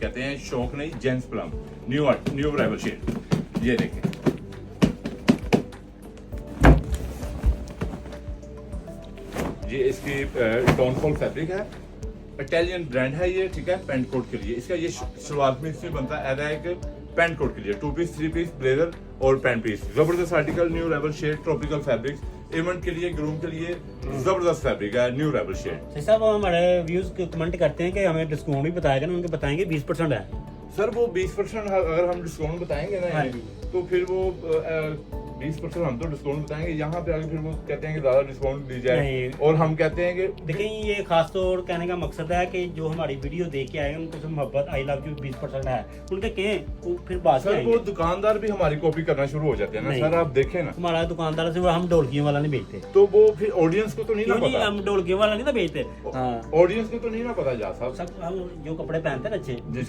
कहते हैं शौक नहीं gents plum, new arrival shade. ये देखें, ये इसकी टोनफॉल फैब्रिक है, इटालियन ब्रांड है ये, ठीक है। पेंट कोट के लिए इसका ये सलवार कमीज से बनता है एज एक पेंट कोट के लिए, 2 पीस 3 पीस ब्लेजर और पेंट पीस। जबरदस्त article, new arrival shade, tropical fabrics, event के लिए, ग्रूम के लिए जबरदस्त फैब्रिक है, न्यू अराइवल शेड। सही साहब, हमारे व्यूज कमेंट करते हैं कि हमें डिस्काउंट भी बताएगा ना, उनके बताएंगे 20% है सर वो 20% अगर हम डिस्काउंट बताएंगे ना, हाँ। तो फिर वो 20% हम तो डिस्काउंट बताएंगे, यहाँ पे आगे फिर वो कहते हैं कि ज्यादा डिस्काउंट दी जाए, नहीं। और हम कहते हैं कि देखिए ये खास तौर कहने का मकसद है कि जो हमारी वीडियो देख के आएंगे उनको मोहब्बत आई लव यू 20% है, उनके कहें वो फिर बात सर वो दुकानदार भी हमारी कॉपी करना शुरू हो जाते हैं ना नहीं। सर, आप देखें ना, हमारा दुकानदार से हम ढोलकियों वाला नहीं बेचते, तो वो फिर ऑडियंस को तो नहीं ना क्यों नहीं, पता, हम ढोलकियों वाला नहीं ना बेचते। हाँ, ऑडियंस को तो नहीं ना पता जा साहब। सब हम जो कपड़े पहनते हैं ना अच्छे, जी, सब